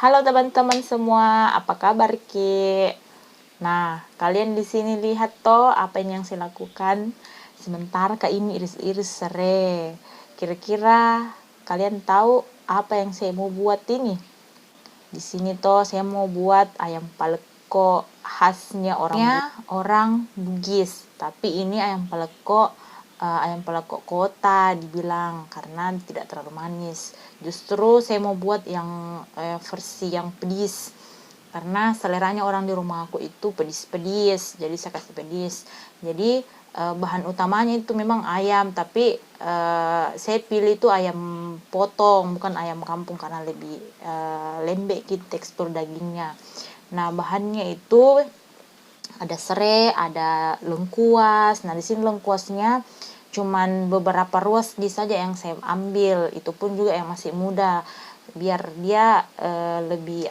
Halo teman-teman semua, apa kabar Ki? Nah, kalian di sini lihat toh apa yang saya lakukan. Sementara Kak ini iris-iris serai. Kira-kira kalian tahu apa yang saya mau buat ini? Di sini toh saya mau buat ayam paleko khasnya orang Bugis. Tapi ini ayam paleko kota dibilang karena tidak terlalu manis. Justru saya mau buat yang versi yang pedis karena seleranya orang di rumah aku itu pedis-pedis, jadi saya kasih pedis. Jadi bahan utamanya itu memang ayam, tapi saya pilih itu ayam potong bukan ayam kampung karena lebih lembek gitu tekstur dagingnya. Nah, bahannya itu ada serai, ada lengkuas. Nah, di sini lengkuasnya cuman beberapa ruas saja yang saya ambil. Itu pun juga yang masih muda. Biar dia lebih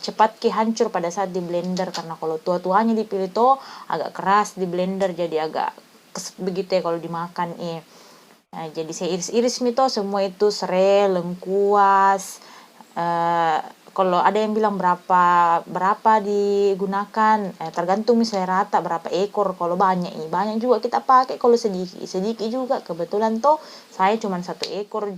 cepat hancur pada saat di blender, karena kalau tua-tuanya dipilih tuh agak keras di blender, jadi agak keset begitu ya kalau dimakan Nah, jadi saya iris-iris mito semua itu serai, lengkuas. Kalau ada yang bilang berapa digunakan, tergantung misalnya rata berapa ekor. Kalau banyak juga kita pakai, kalau sedikit juga. Kebetulan toh saya cuma 1 ekor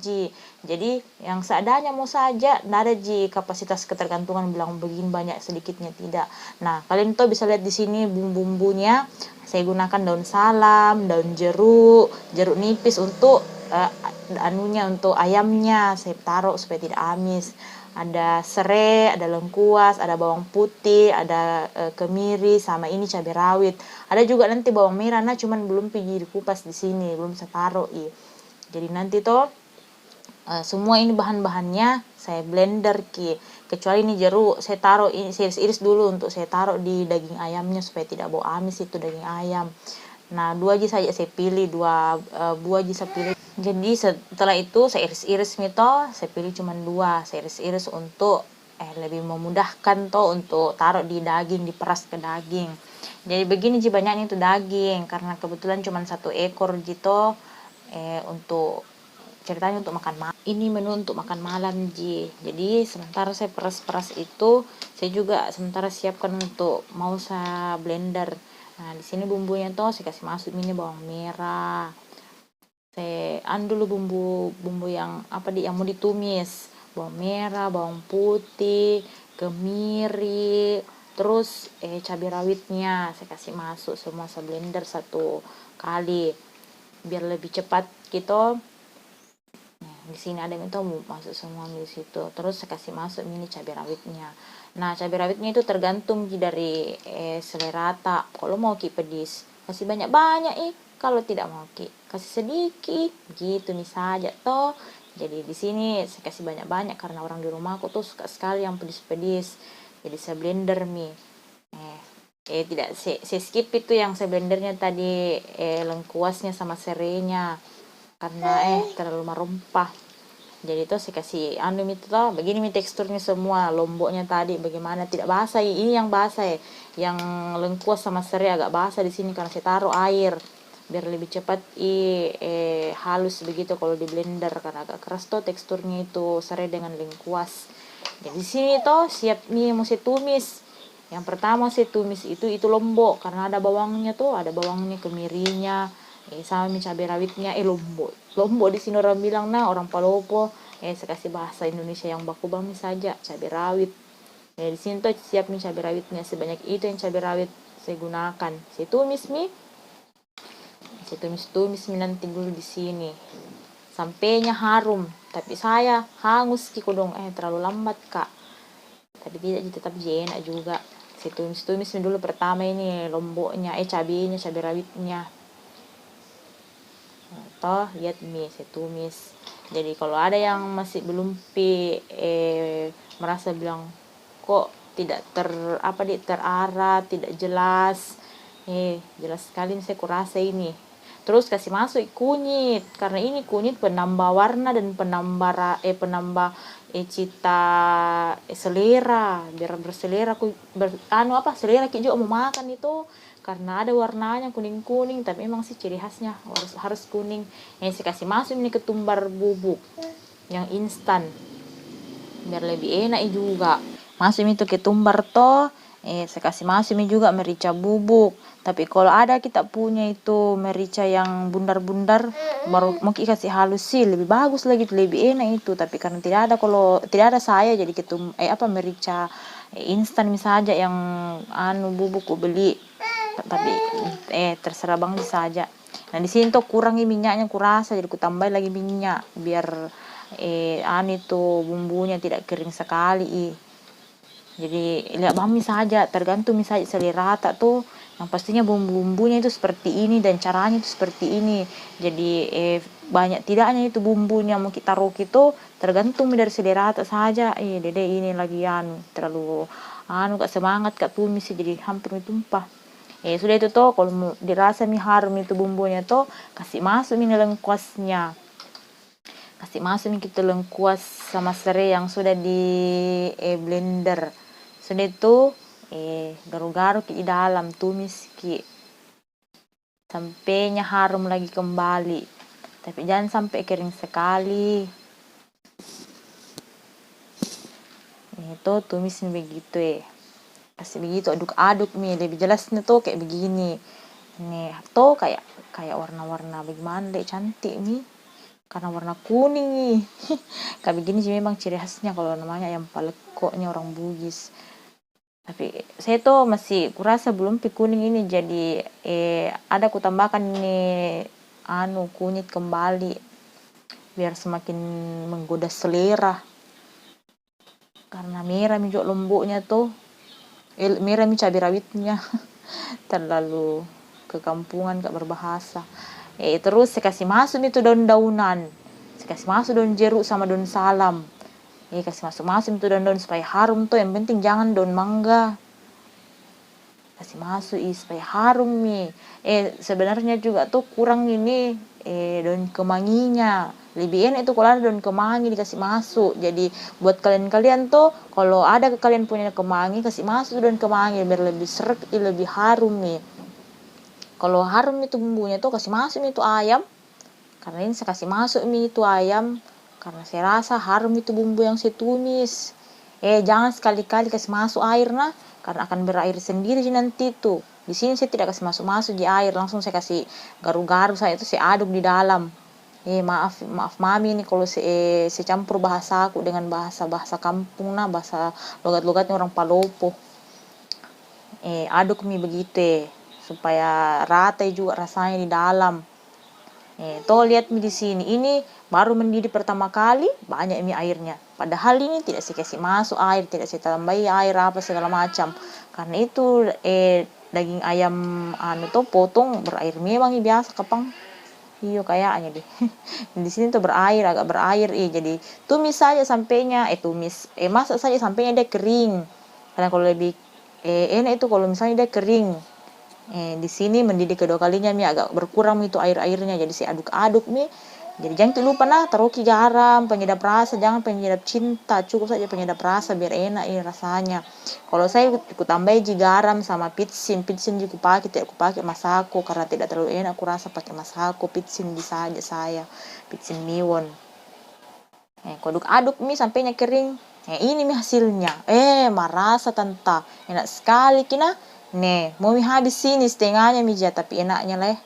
jadi yang seadanya mau saja, nggak ada kapasitas ketergantungan bilang begini banyak sedikitnya, tidak. Nah, kalian tuh bisa lihat di sini bumbu-bumbunya. Saya gunakan daun salam, daun jeruk nipis untuk untuk ayamnya saya taruh supaya tidak amis. Ada serai, ada lengkuas, ada bawang putih, ada kemiri, sama ini cabai rawit. Ada juga nanti bawang merah, nah cuman belum pergi dikupas di sini, belum saya taruh Jadi nanti toh semua ini bahan-bahannya saya blender kecuali ini jeruk saya taruh ini, saya iris dulu untuk saya taruh di daging ayamnya supaya tidak bau amis itu daging ayam. Nah, 2 saja saya pilih, 2 buah saya pilih. Jadi setelah itu saya iris-iris saya pilih cuma 2, saya iris-iris untuk lebih memudahkan untuk taruh di daging, diperas ke daging. Jadi begini banyaknya itu daging karena kebetulan cuma 1 ekor untuk ceritanya untuk makan malam. Ini menu untuk makan malam Jadi sementara saya peras-peras itu, saya juga sementara siapkan untuk mau saya blender. Nah, di sini bumbunya tuh saya kasih masuk ini bawang merah. Saya dulu bumbu yang yang mau ditumis. Bawang merah, bawang putih, kemiri, terus cabai rawitnya saya kasih masuk semua, saya blender 1 kali biar lebih cepat gitu. Di sini ada yang mau masuk semua di situ, terus saya kasih masuk ini cabai rawitnya. Nah, cabai rawitnya itu tergantung dari selera tak. Kalau mau pedis kasih banyak-banyak kalau tidak mau kasih sedikit gitu nih saja toh. Jadi di sini saya kasih banyak-banyak karena orang di rumah aku tuh suka sekali yang pedis-pedis, jadi saya blender tidak saya skip itu yang saya blendernya tadi lengkuasnya sama serainya karena terlalu merumpah. Jadi itu saya kasih itu toh begini teksturnya semua. Lomboknya tadi bagaimana tidak basah, ini yang basah yang lengkuas sama serai agak basah di sini karena saya taruh air biar lebih cepat halus begitu kalau di blender karena agak keras tuh teksturnya itu serai dengan lengkuas. Jadi di sini toh siap mau saya tumis. Yang pertama saya tumis itu lombok karena ada bawangnya kemirinya sama cabai rawitnya lombok di sini orang bilang, nah orang Palopo saya kasih bahasa Indonesia yang baku banget saja cabai rawit. Di sini tuh siap cabai rawitnya sebanyak itu yang cabai rawit saya gunakan. Saya tumis nanti dulu di sini sampainya harum, tapi saya hangus kodong terlalu lambat kak, tapi tidak tetap enak juga. Saya tumis dulu pertama ini lomboknya cabai rawitnya toh lihat saya tumis. Jadi kalau ada yang masih belum merasa bilang kok tidak terarah, tidak jelas, jelas sekali saya kurasa ini. Terus kasih masuk kunyit karena ini kunyit penambah warna dan penambah cita selera, biar berselera selera juga mau makan itu karena ada warnanya kuning-kuning, tapi memang sih ciri khasnya harus kuning. Saya kasih masuk ini ketumbar bubuk yang instan. biar lebih enak juga. Masuk itu ketumbar toh, saya kasih masuk juga merica bubuk. Tapi kalau ada kita punya itu merica yang bundar-bundar, baru mau kasih halus sih, lebih bagus lagi, lebih enak itu. Tapi karena kalau tidak ada saya jadi merica instan misalnya yang bubuk ku beli. Tapi terserah bang saja. Nah di sini tuh kurangi minyaknya kurasa, jadi ku tambah lagi minyak biar itu bumbunya tidak kering sekali. Jadi lihat mami saja, tergantung misalnya selera rata tuh, yang pastinya bumbu-bumbunya itu seperti ini dan caranya itu seperti ini. Jadi banyak tidaknya itu bumbunya mau kita taruh itu tergantung dari selera rata saja. Dede ini lagi terlalu gak semangat kak tumis jadi hampir tumpah. Sudah itu tuh kalau dirasa harum itu bumbunya tuh kasih masuk lengkuasnya. Kasih masuk kita lengkuas sama serai yang sudah di blender. Sudah itu garuk-garuk di dalam, tumis sampainya harum lagi kembali. Tapi jangan sampai kering sekali. Itu tumisin begitu kasih begitu aduk-aduk lebih jelasnya tuh kayak begini. Nih tuh kayak warna-warna bagaimana cantik karena warna kuning kayak begini sih memang ciri khasnya kalau namanya ayam palekoknya orang Bugis. Tapi saya tuh masih kurasa belum kuning ini, jadi ada ku tambahkan ini kunyit kembali biar semakin menggoda selera. Karena merah juga lomboknya tuh, merah cabai rawitnya terlalu kekampungan gak berbahasa. Terus saya kasih masuk itu daun-daunan, saya kasih masuk daun jeruk sama daun salam. Kasih masuk itu daun-daun supaya harum tuh, yang penting jangan daun mangga. Kasih masuk supaya harum sebenarnya juga tuh kurang ini daun kemanginya. Lebih enak itu kalau ada daun kemangi dikasih masuk. Jadi buat kalian-kalian tuh kalau ada kalian punya kemangi, kasih masuk daun kemangi biar lebih seret, lebih harum Kalau harum itu bumbunya tuh kasih masuk itu ayam. Karena ini saya kasih masuk itu ayam karena saya rasa harum itu bumbu yang saya tumis. Jangan sekali-kali kasih masuk air karena akan berair sendiri nanti tuh. Di sini saya tidak kasih masuk di air, langsung saya kasih garuk-garuk, saya itu saya aduk di dalam. Maaf mami ini kalau saya campur bahasa aku dengan bahasa kampung bahasa logat-logatnya orang Palopo. Aduk begitu supaya rata juga rasanya di dalam. Tuh lihat di sini, ini baru mendidih pertama kali banyak airnya. Padahal ini tidak saya kasih masuk air, tidak saya tambahi air apa segala macam. Karena itu daging ayam tuh potong berair memang biasa kapang. Iyo kayaknya deh. Di sini tuh agak berair jadi tumis saja sampainya masak saja sampainya dia kering. Karena kalau lebih enak itu kalau misalnya dia kering. Di sini mendidih kedua kalinya agak berkurang itu air-airnya, jadi si aduk-aduk jadi jangan lupa taruh garam, penyedap rasa, jangan penyedap cinta, cukup saja penyedap rasa biar enak rasanya. Kalau saya ikut tambah garam sama pitsin juga pakai, tidak aku pakai masako karena tidak terlalu enak aku rasa pakai masako, pitsin bisa aja saya, pitsin miwon. Aduk sampainya kering. Ini hasilnya. Marasa tanta enak sekali kina. Mau habis sini setengahnya tapi enaknya